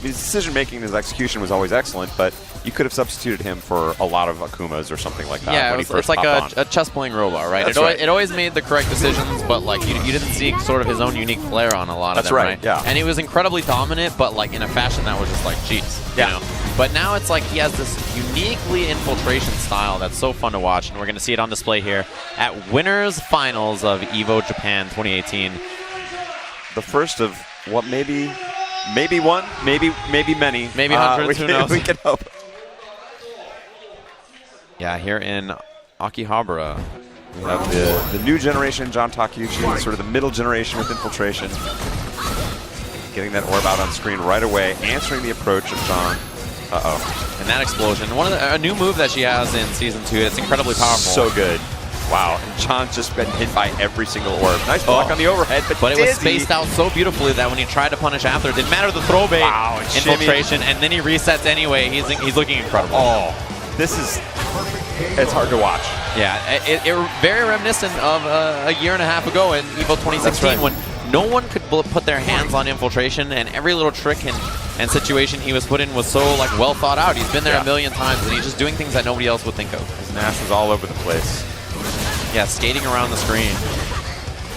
his decision-making and his execution was always excellent, but you could have substituted him for a lot of Akumas or something like that. Yeah, when it's like a chess-playing robot, right? It always made the correct decisions, but like you didn't see sort of his own unique flair on a lot of them, right? Yeah. And he was incredibly dominant, but like in a fashion that was just like, geez, you know? But now it's like he has this uniquely infiltration style that's so fun to watch, and we're going to see it on display here at Winners Finals of EVO Japan 2018. The first of what maybe one, maybe many. Maybe hundreds, who knows? We can hope. Yeah, here in Akihabara. We have the new generation John Takeuchi, sort of the middle generation with Infiltration. Getting that orb out on screen right away, answering the approach of John. Uh-oh. And that explosion. A new move that she has in Season 2. It's incredibly powerful. So good. Wow. And John's just been hit by every single orb. Nice block on the overhead, but it was spaced out so beautifully that when he tried to punish after, it didn't matter the throw bait, Infiltration, and then he resets anyway. He's looking incredible. Oh, it's hard to watch. Yeah, it very reminiscent of a year and a half ago in EVO 2016 when no one could put their hands on Infiltration, and every little trick and situation he was put in was so like well thought out. He's been there a million times, and he's just doing things that nobody else would think of. His Nash was all over the place. Yeah, skating around the screen.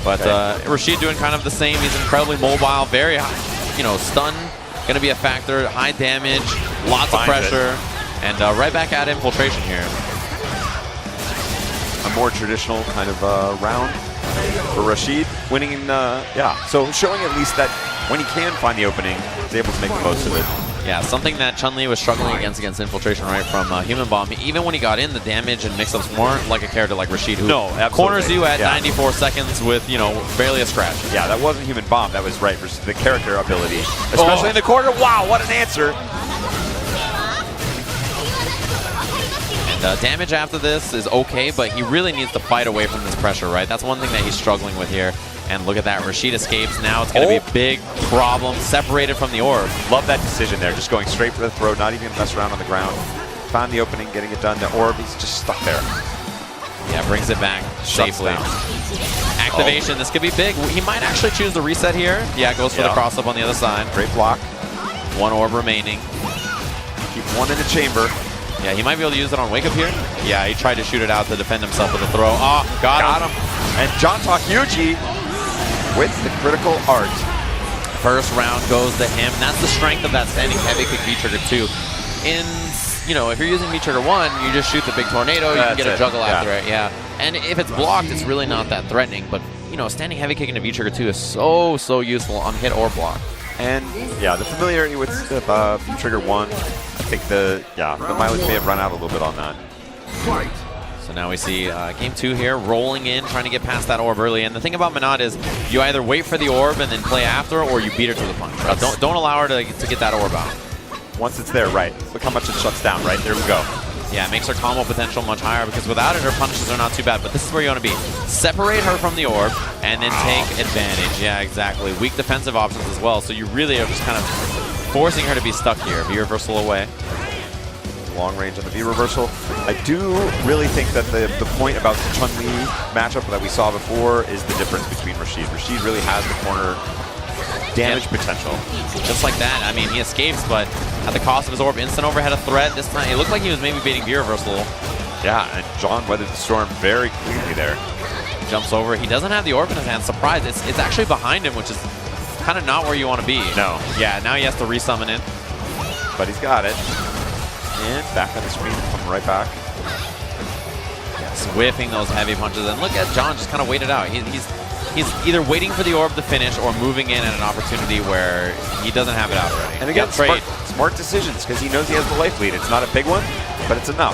But Rashid doing kind of the same. He's incredibly mobile, very high, stun, going to be a factor, high damage, lots of pressure, and right back at Infiltration here. A more traditional kind of round for Rashid, winning in, so showing at least that when he can find the opening, he's able to make the most of it. Yeah, something that Chun-Li was struggling against Infiltration right from Human Bomb. Even when he got in, the damage and mix-ups weren't like a character like Rashid, who corners you at 94 seconds with, barely a scratch. Yeah, that wasn't Human Bomb. That was the character ability. Especially in the corner. Wow, what an answer. And damage after this is okay, but he really needs to fight away from this pressure, right? That's one thing that he's struggling with here. And look at that, Rashid escapes. Now it's going to be a big problem, separated from the orb. Love that decision there, just going straight for the throw, not even mess around on the ground. Found the opening, getting it done. The orb, he's just stuck there. Yeah, brings it back safely. Activation, this could be big. He might actually choose the reset here. Yeah, goes for the cross-up on the other side. Great block. One orb remaining. Keep one in the chamber. Yeah, he might be able to use it on wake up here. Yeah, he tried to shoot it out to defend himself with a throw. Oh, got him. And John Takeuchi with the critical art. First round goes to him. That's the strength of that standing heavy kick V-trigger 2. If you're using V-trigger 1, you just shoot the big tornado, you can get a juggle after it, And if it's blocked, it's really not that threatening. But, standing heavy kick into V-trigger 2 is so, so useful on hit or block. And, the familiarity with V-trigger 1, I think the mileage may have run out a little bit on that. So now we see game 2 here, rolling in, trying to get past that orb early. And the thing about Minot is you either wait for the orb and then play after, or you beat her to the punch. Right? Don't allow her to get that orb out. Once it's there, right. Look how much it shuts down, right? There we go. Yeah, it makes her combo potential much higher, because without it, her punishes are not too bad. But this is where you want to be. Separate her from the orb, and then take advantage. Yeah, exactly. Weak defensive options as well, so you really are just kind of forcing her to be stuck here. V-reversal away. Long range on the V-reversal. I do really think that the point about the Chun-Li matchup that we saw before is the difference between Rashid. Rashid really has the corner damage potential. Just like that. I mean, he escapes, but at the cost of his orb. Instant overhead of threat. This time, it looked like he was maybe baiting V-reversal. Yeah, and John weathered the storm very cleanly there. Jumps over. He doesn't have the orb in his hand. Surprise. It's actually behind him, which is kind of not where you want to be. No. Yeah, now he has to resummon it. But he's got it. And back on the screen, coming right back. Yes, whiffing those heavy punches. And look at John just kind of wait it out. He's either waiting for the orb to finish or moving in at an opportunity where he doesn't have it out already. And again, smart decisions, because he knows he has the life lead. It's not a big one, but it's enough.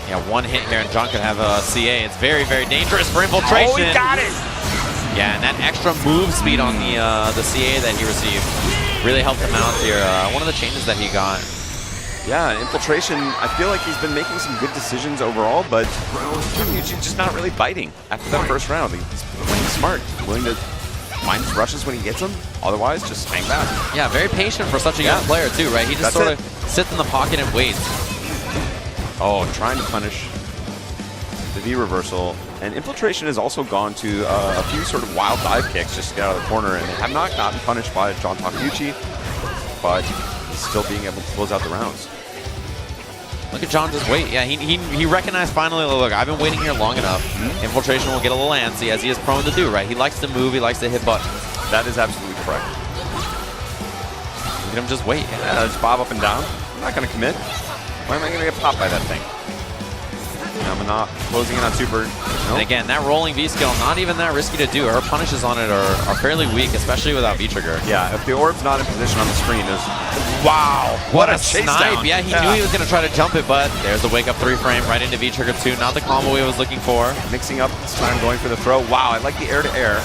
Yeah, one hit here, and John could have a CA. It's very, very dangerous for Infiltration. Oh, he got it! Yeah, and that extra move speed on the CA that he received really helped him out here. One of the changes that he got. Yeah, Infiltration, I feel like he's been making some good decisions overall, but he's just not really biting after that first round. He's playing smart, willing to find his rushes when he gets them. Otherwise, just hang back. Yeah, very patient for such a young player, too, right? He just sort of sits in the pocket and waits. Oh, trying to punish the V-reversal. And Infiltration has also gone to a few sort of wild dive kicks just to get out of the corner, and they have not gotten punished by John Takeuchi, but still being able to close out the rounds. Look at John just wait. Yeah, he recognized finally, look, I've been waiting here long enough. Infiltration will get a little antsy, as he is prone to do, right? He likes to move, he likes to hit buttons. That is absolutely correct. Look at him just wait. Yeah, just bob up and down. I'm not going to commit. Why am I going to get popped by that thing? I'm not closing in on super. Nope. And again, that rolling V skill, not even that risky to do. Her punishes on it are fairly weak, especially without V trigger. Yeah, if the orb's not in position on the screen, there's... Wow, what a chase snipe. down. Yeah, he knew he was going to try to jump it, but there's the wake up 3-frame right into V trigger 2. Not the combo he was looking for. Mixing up this time, going for the throw. Wow, I like the air to air.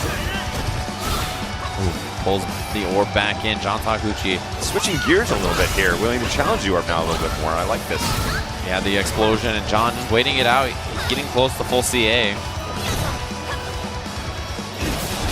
Pulls the orb back in. John Takeuchi switching gears a little bit here, willing to challenge the orb now a little bit more. I like this. Yeah, the explosion, and John just waiting it out. He's getting close to full CA.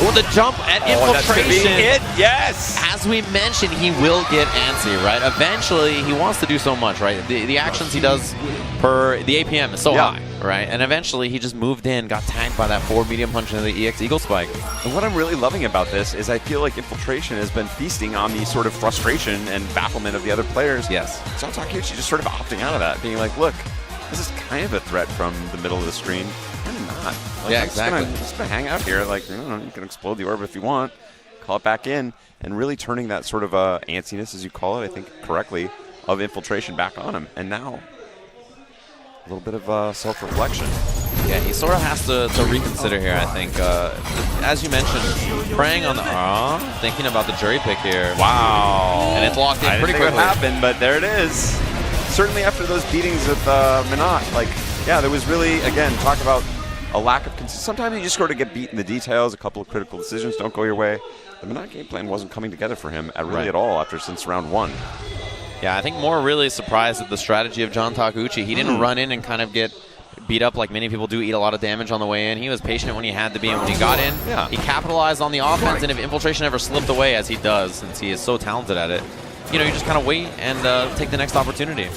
Oh, the jump at Infiltration. Hit. Yes! As we mentioned, he will get antsy, right? Eventually, he wants to do so much, right? The actions he does per the APM is so high, right? And eventually, he just moved in, got tagged by that forward medium punch into the EX Eagle Spike. And what I'm really loving about this is I feel like Infiltration has been feasting on the sort of frustration and bafflement of the other players. Yes. John Takeuchi just sort of opting out of that, being like, look, this is kind of a threat from the middle of the screen. Kind of not. Like, yeah, I'm exactly. just gonna hang out here. Like, you can explode the orb if you want, call it back in, and really turning that sort of antsiness, as you call it, I think correctly, of Infiltration back on him. And now, a little bit of self-reflection. Yeah, he sort of has to reconsider here, I think. As you mentioned, preying on the... thinking about the jury pick here. Wow. And it's locked in pretty quickly. I didn't think it would happen, but there it is. Certainly after those beatings with Minot, like, yeah, there was really, again, talk about a lack of consistency. Sometimes you just sort of get beat in the details. A couple of critical decisions don't go your way. The Minot game plan wasn't coming together for him at all since round 1. Yeah, I think more really surprised at the strategy of John Takeuchi. He didn't run in and kind of get beat up like many people do, eat a lot of damage on the way in. He was patient when he had to be, and when he got in, he capitalized on the offense, and if Infiltration ever slipped away, as he does, since he is so talented at it, you just kind of wait and take the next opportunity.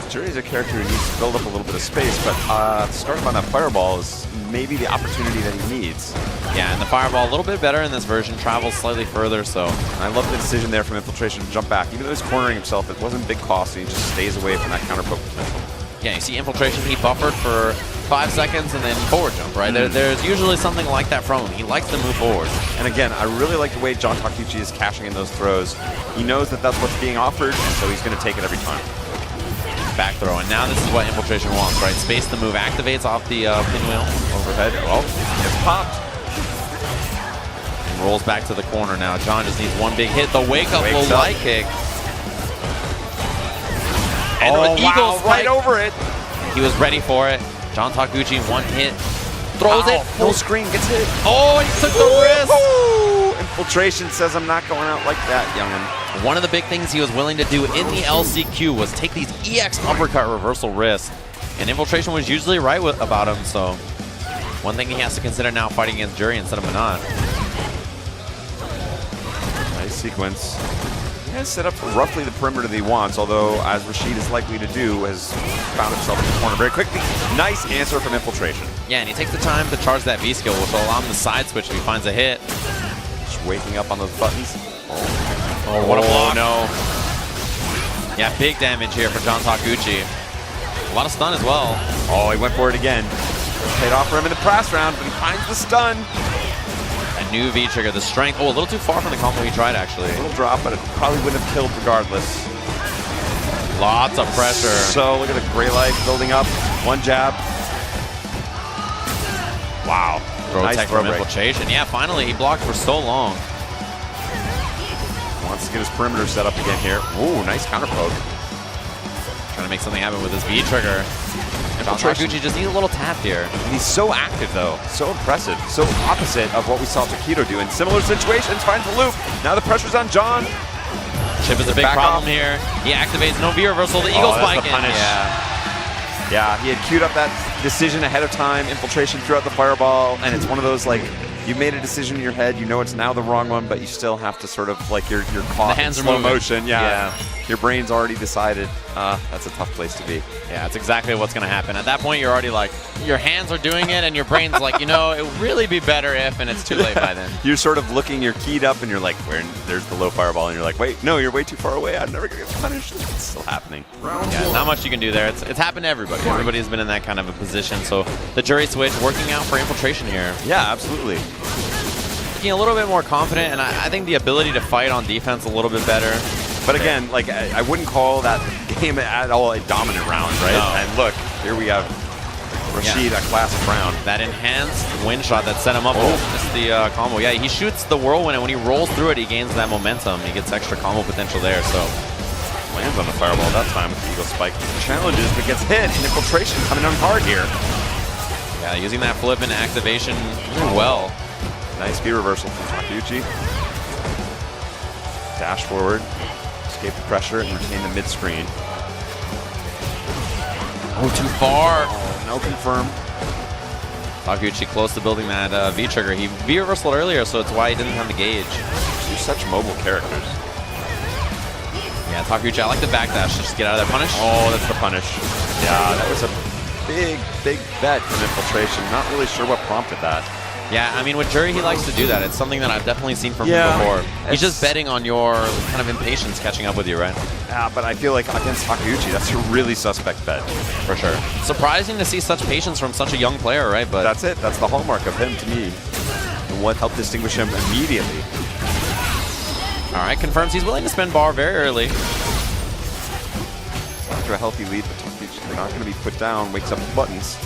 Jury is a character who needs to build up a little bit of space, but starting on that fireball is maybe the opportunity that he needs. Yeah, and the fireball a little bit better in this version, travels slightly further, so. I love the decision there from Infiltration to jump back. Even though he's cornering himself, it wasn't big cost, and he just stays away from that counter poke potential. Yeah, you see Infiltration, he buffered for 5 seconds and then forward jump, right? There's usually something like that from him. He likes to move forward. And again, I really like the way John Takeuchi is cashing in those throws. He knows that that's what's being offered, and so he's going to take it every time. Back throw, and now this is what Infiltration wants, right? Space to move activates off the pinwheel. Overhead. Oh, it's popped. And rolls back to the corner now. John just needs one big hit. The wake-up low light kick. And Eagles right over it. He was ready for it. John Takeuchi, one hit. Throws it. Full screen, gets hit. Oh, he took the wrist. Infiltration says, I'm not going out like that, youngin'. One of the big things he was willing to do in the LCQ was take these EX uppercut reversal wrists. And Infiltration was usually right about him, so one thing he has to consider now fighting against Jury instead of Minot. Nice sequence. He has set up roughly the perimeter that he wants, although, as Rashid is likely to do, has found himself in the corner very quickly. Nice answer from Infiltration. Yeah, and he takes the time to charge that V-skill, which will allow him to side switch if he finds a hit. Just waking up on those buttons. Oh, what a block. No. Yeah, big damage here for John Takeuchi. A lot of stun as well. Oh, he went for it again. Paid off for him in the press round, but he finds the stun. A new V-trigger, the strength. Oh, a little too far from the combo he tried, actually. A little drop, but it probably wouldn't have killed regardless. Lots of pressure. So, look at the gray light building up. One jab. Wow. Throw nice tech from Infiltration. Yeah, finally, he blocked for so long. Wants to get his perimeter set up again here. Ooh, nice counter poke. Trying to make something happen with his V-trigger. John Takeuchi just needs a little tap here. And he's so active, though. So impressive. So opposite of what we saw Takedo do in similar situations. Finds the loop. Now the pressure's on John. Chip is a big problem here. He activates no V reversal. The Eagle spike in. Yeah, he had queued up that decision ahead of time. Infiltration threw out the fireball. And it's one of those, like, you've made a decision in your head. You know it's now the wrong one, but you still have to sort of, like, you're caught in slow motion. Yeah. your brain's already decided that's a tough place to be. Yeah, that's exactly what's going to happen. At that point, you're already like, your hands are doing it, and your brain's like, you know, it would really be better if, and it's too late by then. You're sort of looking, you're keyed up, and you're like, there's the low fireball, and you're like, wait, no, you're way too far away. I'm never going to get punished. It's still happening. Yeah, not much you can do there. It's happened to everybody. Everybody's been in that kind of a position. So the jury switch working out for Infiltration here. Yeah, absolutely. Looking a little bit more confident, and I think the ability to fight on defense a little bit better. But again, like I wouldn't call that game at all a dominant round, right? No. And look, here we have Rashid, a classic round. That enhanced wind shot that set him up. Missed the combo. Yeah, he shoots the whirlwind, and when he rolls through it, he gains that momentum. He gets extra combo potential there. So lands on the fireball that time with the Eagle Spike. Challenges, but gets hit. And Infiltration coming on hard here. Yeah, using that flip and activation really well. Nice speed reversal from Takeuchi. Dash forward. Escape the pressure and retain the mid-screen. Oh, too far. Oh, no confirm. Takeuchi close to building that V-trigger. He V-reversal earlier, so it's why he didn't have the gauge. Two such mobile characters. Yeah, Takeuchi, I like the backdash. Just get out of there. Punish. Oh, that's the punish. Yeah, that was a big, big bet from Infiltration. Not really sure what prompted that. Yeah, I mean, with Jury, he likes to do that. It's something that I've definitely seen from him before. He's just betting on your kind of impatience catching up with you, right? Yeah, but I feel like against Takeuchi, that's a really suspect bet. For sure. Surprising to see such patience from such a young player, right? But that's it. That's the hallmark of him to me. And what helped distinguish him immediately. All right, confirms he's willing to spend bar very early. After a healthy lead, but Takeuchi, they're not going to be put down. Wakes up the buttons.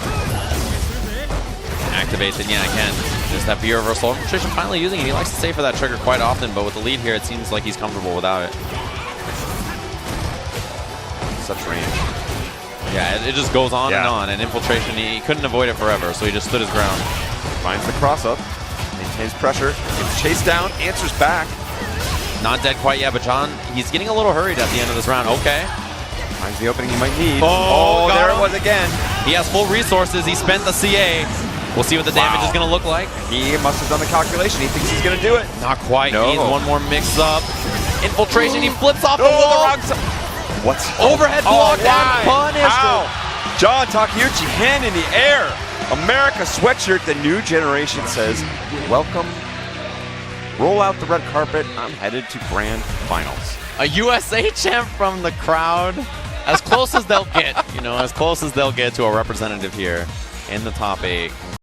Activates it, yeah, again. Just that V reversal. Infiltration finally using it. He likes to stay for that trigger quite often, but with the lead here, it seems like he's comfortable without it. Such range. Yeah, it just goes on and on, and Infiltration, he couldn't avoid it forever, so he just stood his ground. Finds the cross-up, maintains pressure, gets chased down, answers back. Not dead quite yet, but John, he's getting a little hurried at the end of this round. Okay. Finds the opening he might need. Oh, there it was again. He has full resources. He spent the CA. We'll see what the damage is going to look like. He must have done the calculation. He thinks he's going to do it. Not quite. No. Needs one more mix-up. Infiltration. He flips off the wall. What's overhead block and punish? How? John Takeuchi, hand in the air. America sweatshirt. The new generation says, welcome. Roll out the red carpet. I'm headed to grand finals. A USA champ from the crowd. As close as they'll get, you know, as close as they'll get to a representative here in the top 8.